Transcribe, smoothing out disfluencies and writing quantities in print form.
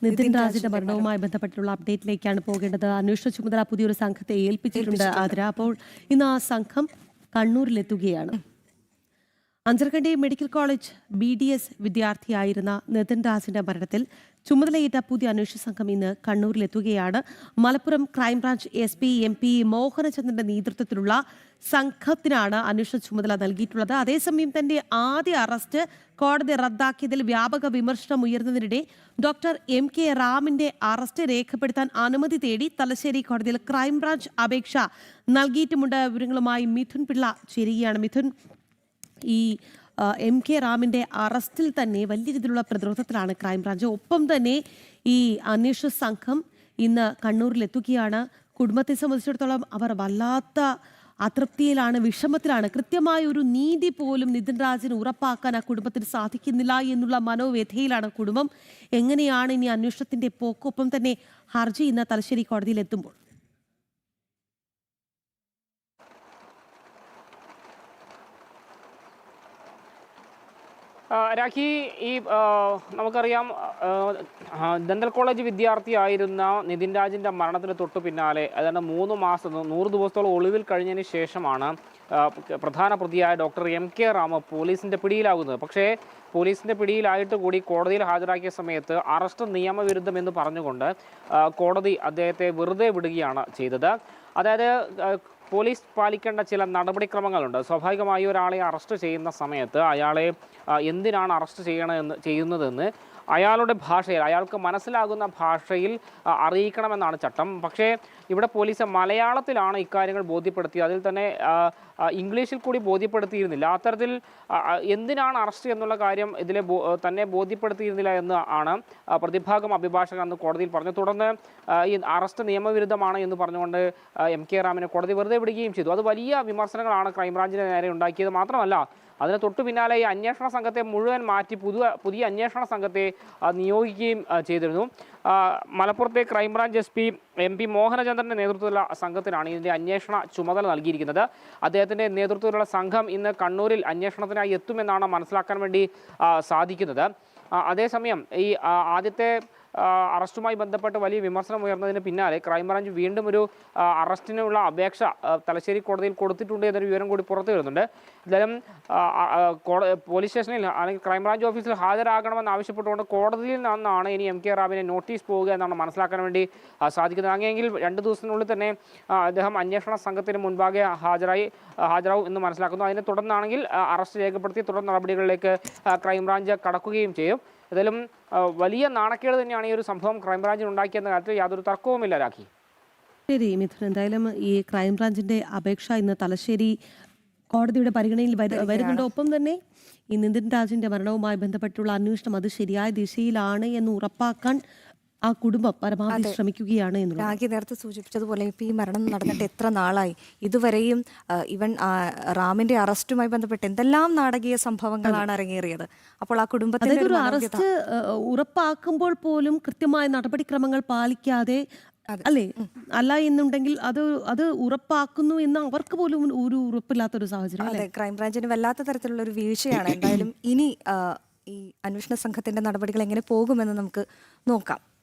നിതിൻ രാജിന്റെ മരണവുമായി ബന്ധപ്പെട്ടുള്ള അപ്ഡേറ്റിലേക്കാണ് പോകേണ്ടത്. അന്വേഷണ ചുമതല പുതിയൊരു സംഘത്തെ ഏൽപ്പിച്ചിട്ടുണ്ട് ആതിര. അപ്പോൾ ഇന്ന് ആ സംഘം കണ്ണൂരിലെത്തുകയാണ്. അഞ്ചർക്കണ്ടി മെഡിക്കൽ കോളേജ് BDS വിദ്യാർത്ഥിയായിരുന്ന നിതിൻ രാജിന്റെ മരണത്തിൽ ചുമതലയേറ്റ പുതിയ അന്വേഷണ സംഘം ഇന്ന് കണ്ണൂരിലെത്തുകയാണ്. മലപ്പുറം ക്രൈംബ്രാഞ്ച് SP MP മോഹനചന്ദ്രന്റെ നേതൃത്വത്തിലുള്ള സംഘത്തിനാണ് അന്വേഷണ ചുമതല നൽകിയിട്ടുള്ളത്. അതേസമയം തന്റെ ആദ്യ അറസ്റ്റ് കോടതി റദ്ദാക്കിയതിൽ വ്യാപക വിമർശനം ഉയർന്നതിനിടെ ഡോക്ടർ MK റാമിന്റെ അറസ്റ്റ് രേഖപ്പെടുത്താൻ അനുമതി തേടി തലശ്ശേരി കോടതിയിൽ ക്രൈംബ്രാഞ്ച് അപേക്ഷ നൽകിയിട്ടുമുണ്ട്. വിവരങ്ങളുമായി മിഥുൻ പിള്ള ചേരുകയാണ്. മിഥുൻ, ഈ MK റാമിന്റെ അറസ്റ്റിൽ തന്നെ വലിയ രീതിയിലുള്ള പ്രതിരോധത്തിലാണ് ക്രൈംബ്രാഞ്ച്. ഒപ്പം തന്നെ ഈ അന്വേഷണ സംഘം ഇന്ന് കണ്ണൂരിലെത്തുകയാണ്. കുടുംബത്തെ സംബന്ധിച്ചിടത്തോളം അവർ വല്ലാത്ത അതൃപ്തിയിലാണ്, വിഷമത്തിലാണ്. കൃത്യമായ ഒരു നീതി പോലും നിതിൻ രാജിന് ഉറപ്പാക്കാൻ ആ കുടുംബത്തിന് സാധിക്കുന്നില്ല എന്നുള്ള മനോവ്യഥയിലാണ് കുടുംബം. എങ്ങനെയാണ് ഇനി അന്വേഷണത്തിന്റെ പോക്ക്? ഒപ്പം തന്നെ ഹർജി ഇന്ന് തലശ്ശേരി കോടതിയിൽ എത്തുമ്പോൾ രാഖി, ഈ നമുക്കറിയാം ദന്തൽ കോളേജ് വിദ്യാർത്ഥിയായിരുന്ന നിതിൻ രാജിൻ്റെ മരണത്തിന് തൊട്ടു പിന്നാലെ ഏതാണ്ട് 3 മാസം 100 ദിവസത്തോളം ഒളിവിൽ കഴിഞ്ഞതിന് ശേഷമാണ് പ്രധാന പ്രതിയായ ഡോക്ടർ MK റാം പോലീസിൻ്റെ പിടിയിലാകുന്നത്. പക്ഷേ പോലീസിൻ്റെ പിടിയിലായിട്ട് കൂടി കോടതിയിൽ ഹാജരാക്കിയ സമയത്ത് അറസ്റ്റ് നിയമവിരുദ്ധമെന്ന് പറഞ്ഞുകൊണ്ട് കോടതി അദ്ദേഹത്തെ വെറുതെ വിടുകയാണ് ചെയ്തത്. അതായത് പോലീസ് പാലിക്കേണ്ട ചില നടപടിക്രമങ്ങളുണ്ട്. സ്വാഭാവികമായി ഒരാളെ അറസ്റ്റ് ചെയ്യുന്ന സമയത്ത് അയാളെ എന്തിനാണ് അറസ്റ്റ് ചെയ്യുന്നതെന്ന് അയാളുടെ ഭാഷയിൽ, അയാൾക്ക് മനസ്സിലാകുന്ന ഭാഷയിൽ അറിയിക്കണമെന്നാണ് ചട്ടം. പക്ഷേ ഇവിടെ പോലീസ് മലയാളത്തിലാണ് ഇക്കാര്യങ്ങൾ ബോധ്യപ്പെടുത്തിയത്. അതിൽ തന്നെ ഇംഗ്ലീഷിൽ കൂടി ബോധ്യപ്പെടുത്തിയിരുന്നില്ല. അത്തരത്തിൽ എന്തിനാണ് അറസ്റ്റ് എന്നുള്ള കാര്യം ഇതിലെ തന്നെ ബോധ്യപ്പെടുത്തിയിരുന്നില്ല എന്ന് ആണ് പ്രതിഭാഗം അഭിഭാഷകൻ അന്ന് കോടതിയിൽ പറഞ്ഞു. തുടർന്ന് ഈ അറസ്റ്റ് നിയമവിരുദ്ധമാണ് എന്ന് പറഞ്ഞുകൊണ്ട് MK റാമിനെ കോടതി വെറുതെ വിടുകയും ചെയ്തു. അത് വലിയ വിമർശനങ്ങളാണ് ക്രൈംബ്രാഞ്ചിന് നേരെ ഉണ്ടാക്കിയത്. മാത്രമല്ല, അതിന് തൊട്ടു പിന്നാലെ ഈ അന്വേഷണ സംഘത്തെ മുഴുവൻ മാറ്റി പുതിയ അന്വേഷണ സംഘത്തെ നിയോഗിക്കുകയും ചെയ്തിരുന്നു. മലപ്പുറത്തെ ക്രൈംബ്രാഞ്ച് SP MP മോഹനചന്ദ്രൻ്റെ നേതൃത്വത്തിലുള്ള സംഘത്തിനാണ് ഇതിൻ്റെ അന്വേഷണ ചുമതല നൽകിയിരിക്കുന്നത്. അദ്ദേഹത്തിൻ്റെ നേതൃത്വത്തിലുള്ള സംഘം ഇന്ന് കണ്ണൂരിൽ അന്വേഷണത്തിനായി എത്തുമെന്നാണ് മനസ്സിലാക്കാൻ വേണ്ടി സാധിക്കുന്നത്. അതേസമയം ഈ ആദ്യത്തെ അറസ്റ്റുമായി ബന്ധപ്പെട്ട് വലിയ വിമർശനം ഉയർന്നതിന് പിന്നാലെ ക്രൈംബ്രാഞ്ച് വീണ്ടും ഒരു അറസ്റ്റിനുള്ള അപേക്ഷ തലശ്ശേരി കോടതിയിൽ കൊടുത്തിട്ടുണ്ട് എന്നൊരു വിവരം കൂടി പുറത്തു വരുന്നുണ്ട്. എന്തായാലും പോലീസ് സ്റ്റേഷനിൽ അല്ലെങ്കിൽ ക്രൈംബ്രാഞ്ച് ഓഫീസിൽ ഹാജരാകണമെന്ന് ആവശ്യപ്പെട്ടുകൊണ്ട് കോടതിയിൽ നിന്നാണ് ഇനി MK റാമിനെ നോട്ടീസ് പോവുക എന്നാണ് മനസ്സിലാക്കാൻ വേണ്ടി സാധിക്കുന്നത്. അങ്ങനെയെങ്കിൽ 2 ദിവസത്തിനുള്ളിൽ തന്നെ അദ്ദേഹം അന്വേഷണ സംഘത്തിന് മുൻപാകെ ഹാജരാവും എന്ന് മനസ്സിലാക്കുന്നു. അതിനെ തുടർന്നാണെങ്കിൽ അറസ്റ്റ് രേഖപ്പെടുത്തി തുടർ നടപടികളിലേക്ക് ക്രൈംബ്രാഞ്ച് കടക്കുകയും ചെയ്യും. ഏതായാലും വലിയ നാണക്കേട് തന്നെയാണ് ഈ ഒരു സംഭവം ക്രൈംബ്രാഞ്ചിന് ഉണ്ടാക്കിയെന്ന കാര്യത്തിൽ യാതൊരു തർക്കവുമില്ല. രാഖി, ശരി മിഥുൻ, എന്തായാലും ഈ ക്രൈംബ്രാഞ്ചിന്റെ അപേക്ഷ ഇന്ന് തലശ്ശേരി കോടതിയുടെ പരിഗണനയിൽ വരുന്നുണ്ട്. ഒപ്പം തന്നെ ഈ നിതിൻ രാജിന്റെ മരണവുമായി ബന്ധപ്പെട്ടുള്ള അന്വേഷണം അത് ശരിയായ ദിശയിലാണ് എന്ന് ഉറപ്പാക്കാൻ ആ കുടുംബം പരമാവധി ശ്രമിക്കുകയാണ് എന്നുള്ളത്. രാഖി നേരത്തെ സൂചിപ്പിച്ചതുപോലെ ഇപ്പോൾ ഈ മരണം നടന്നിട്ട് എത്ര നാളായി? ഇതുവരെയും ഇവൻ റാമിന്റെ അറസ്റ്റുമായി ബന്ധപ്പെട്ട് എന്തെല്ലാം നാടകീയ സംഭവങ്ങളാണ് അരങ്ങേറിയത്. അപ്പോൾ ആ കുടുംബത്തിന്റെ ഒരു അറസ്റ്റ് ഉറപ്പാക്കുമ്പോൾ പോലും കൃത്യമായ നടപടിക്രമങ്ങൾ പാലിക്കാതെ, അല്ലേ, അല്ല എന്നുണ്ടെങ്കിൽ അത് ഉറപ്പാക്കുന്നു എന്ന് അവർക്ക് പോലും ഒരു ഉറപ്പില്ലാത്തൊരു സാഹചര്യം. അതെ, ക്രൈംബ്രാഞ്ചിന് വല്ലാത്ത തരത്തിലുള്ള ഒരു വീഴ്ചയാണ്. എന്തായാലും ഇനി ഈ അന്വേഷണ സംഘത്തിന്റെ നടപടികൾ എങ്ങനെ പോകുമെന്ന് നമുക്ക് നോക്കാം.